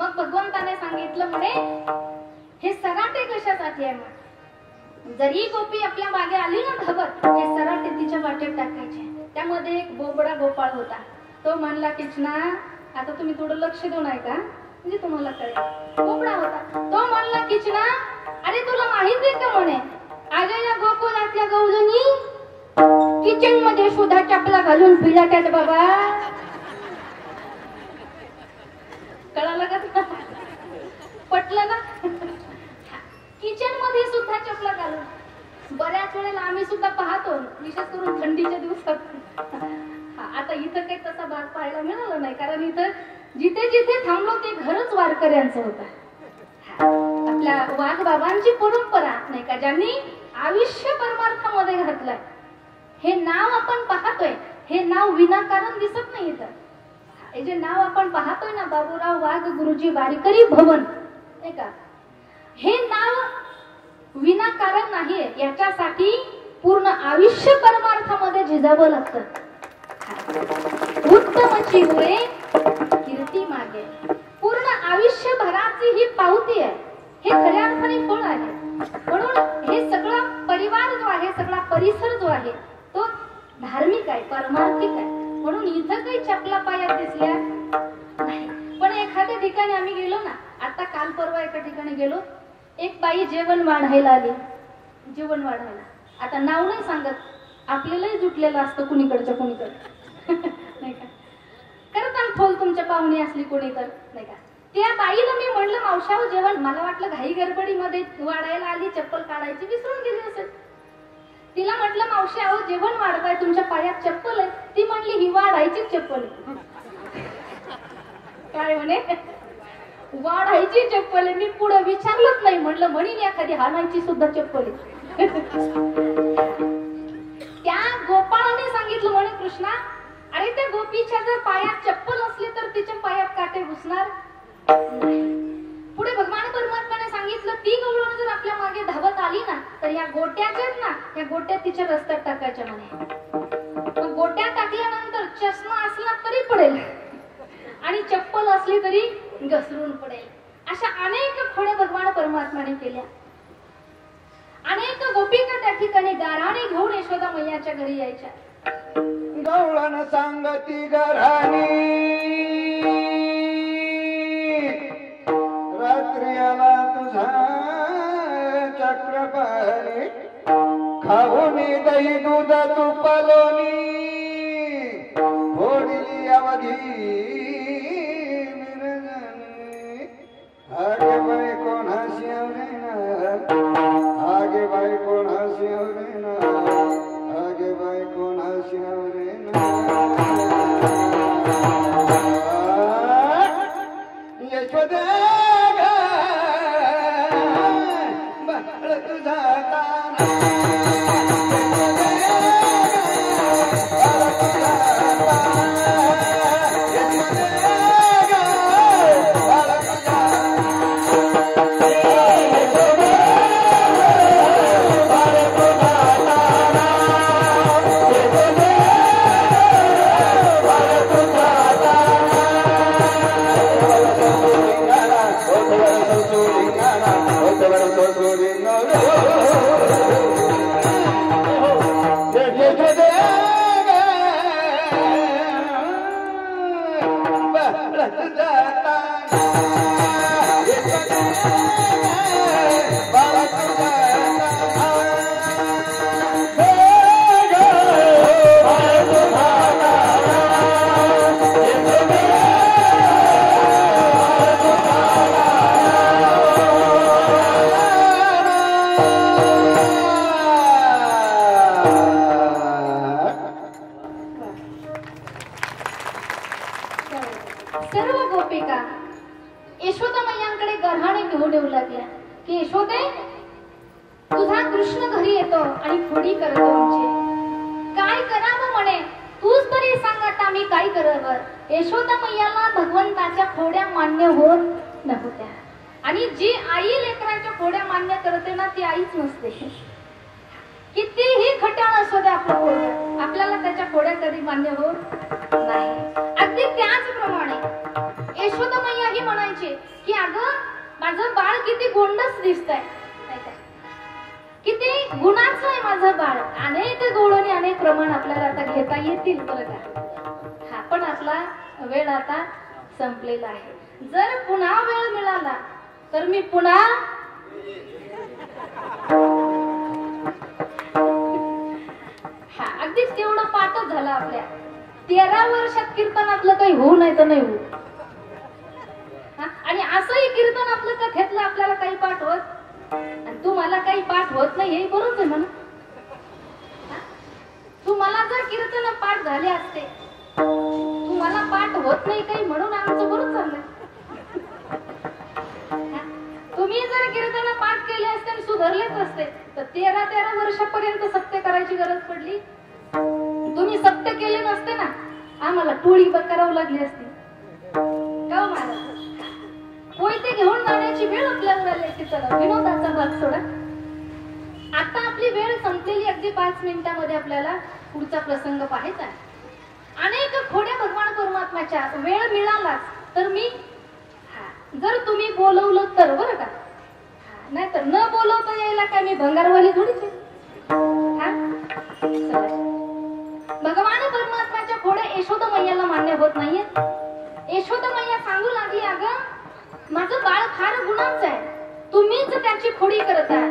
मग भगवंताने सांगितलं म्हणे हे सराटे कशासाठी आहे. जरी गोपी आपल्या मागे आली ना धावत, हे सराटे तिच्या वाटेत टाकायचे. त्यामध्ये एक बोबडा गोपाळ होता. तो म्हणला कृष्णा आता तुम्ही थोडं लक्ष देऊन ऐका म्हणजे तुम्हाला कळेल. बोबडा होता. तो म्हणला कृष्णा अरे तुला माहिती आहे का म्हणे आज या गोकुळातल्या गौजनी किचन मध्ये सुद्धा चपला घालून फिरतात बाबा. कळालं का? पटलं ना? किचन मध्ये सुद्धा चपला घालून. बऱ्याच वेळेला आम्ही सुद्धा पाहतो विशेष करून थंडीच्या दिवसात. आता इथं काही तसा भाग पाहायला मिळाला नाही कारण इथं जिथे जिथे थांबलो ते घरच वारकऱ्यांचं होतं. आपल्या वाघ बाबांची परंपरा नाही का ज्यांनी आयुष्य परमार्थामध्ये घातलंय. हे नाव आपण पाहतोय हे नाव विनाकारण दिसत नाही. इथं हे जे नाव आपण पाहतोय ना बाबूराव वाघ गुरुजी वारकरी भवन नाही का, हे नाव विनाकारण नाहीये. याच्यासाठी पूर्ण आयुष्य परमार्थामध्ये झिजावं लागतं. उत्तम चिमुळे कीर्ती मागे. पूर्ण आयुष्यभराची ही पावती आहे. हे खऱ्या अर्थाने फळ आहे. म्हणून हे सगळा परिवार जो आहे सगळा परिसर जो आहे तो धार्मिक आहे परमार्थिक आहे. म्हणून इथं काही चपला पायात दिसल्या नाही. पण एखाद्या ठिकाणी आम्ही गेलो ना, आता काल परवा एका ठिकाणी गेलो, एक बाई जेवण वाढायला आली. जेवण वाढायला आता नाव नाही सांगत, आपल्यालाही जुटलेलं असतं कुणीकडच्या कुणीकडे नाही का. करताल फोल तुमच्या पाहुणी असली कोणी तर नाही का. त्या बाईला मी म्हणलं मावशाव जेवण, मला वाटलं घाई गडबडीमध्ये वाढायला आली चप्पल काढायची विसरून गेली असेल. तिला म्हटलं मावशी अहो जेवण वाढताय तुमच्या पायात चप्पल आहे. ती म्हणली ही वाढायचीच चप्पल आहे. काय म्हणे वाढायची चप्पल आहे. मी पुढे विचारलंच नाही. म्हटलं म्हणीन एखादी हाणायची सुद्धा चप्पल आहे. त्या गोपाळाने सांगितलं म्हणे कृष्णा अरे त्या गोपीच्या जर पायात चप्पल असली तर तिच्या पायात काटे घुसणार नाही. पुढे भगवान परमात्माने सांगितलं ती गवळण जर आपल्या मागे धावत आली ना तर या गोट्याच्याच ना या गोट्या तिच्या रस्त्यात टाकायच्या म्हणे. मग गोट्या टाकल्यानंतर चष्मा असला तरी पडेल आणि चप्पल असली तरी घसरून पडेल. अशा अनेक खोड्या भगवान परमात्माने केल्या. अनेक गोपिका त्या ठिकाणी गाराणे घेऊन यशोदा मैयाच्या घरी यायच्या. गवळण सांगती घराणी रात्री आला तुझा चक्रपाणी खाऊन दही दूध तुपालोनी फोडली अवघी आगे बाई कोण हसिवरे ना आगे बाई कोण हसिवरे ना आगे बाई कोण हसिवरे ना यशोदा बाळ तुझा यशोदा मैयाला भगवंताच्या खोड्या मान्य होत नव्हत्या. आणि जी आई लेकरांच्या खोड्या मान्य करते ना ती आईच नसते. कितीही खट्याळ असू दे आपलं पोरगं, आपल्याला त्याच्या खोड्या कधी मान्य होत नाही. अगदी त्याचप्रमाणे यशोदा मैया ही म्हणायची की अगं माझं बाळ किती गोंडस दिसतंय, किती गुणाचं आहे माझं बाळ. अनेक गोळणी अनेक प्रमाण आपल्याला आता घेता येतील बरं का. हा पण आपला वेळ आता संपलेला आहे. जर पुन्हा वेळ मिळाला तर मी पुन्हा हा अगदीच तेवढं पाठच झालं आपल्या 13 वर्षात कीर्तनातलं काही होऊ नाही तर नाही होऊ. आणि असंही कीर्तन आपलं कथेतलं आपल्याला काही पाठ होत आणि तुम्हाला काही पाठ होत नाही हे बरोबर आहे म्हणून. तुम्हाला जर कीर्तन पाठ झाले असते, तुम्हाला पाठ होत नाही काही म्हणून आमचं बरोबर चाललंय. तुम्ही जर कीर्तन पाठ केले असते आणि सुधारलेच असते तर 13 वर्षापर्यंत सत्य करायची गरज पडली. तुम्ही सत्य केले नसते ना, आम्हाला टोळी करावं लागली असती. का महाराज कोयते घेऊन जाण्याची वेळ आपल्यावर आली असती. चला विनोदाचा भाग सोडा. आता आपली वेळ संपलेली. अगदी 5 मिनिटांमध्ये आपल्याला पुढचा प्रसंग पाहायचा आहे. अनेक खोड्या भगवान परमात्म्याच्या वेळ मिळालाच तर मी जर तुम्ही बोलवलं तर बरं का, नाही तर न बोलवता यायला काय मी भंगारवाली थोडीच आहे. भगवान परमात्म्याच्या खोड्या यशोदा मैयाला मान्य होत नाहीयेत. यशोदा मैया सांगू लागली अगं माझं बाळ फार गुणाचं आहे, तुम्हीच त्याची खोडी करताय.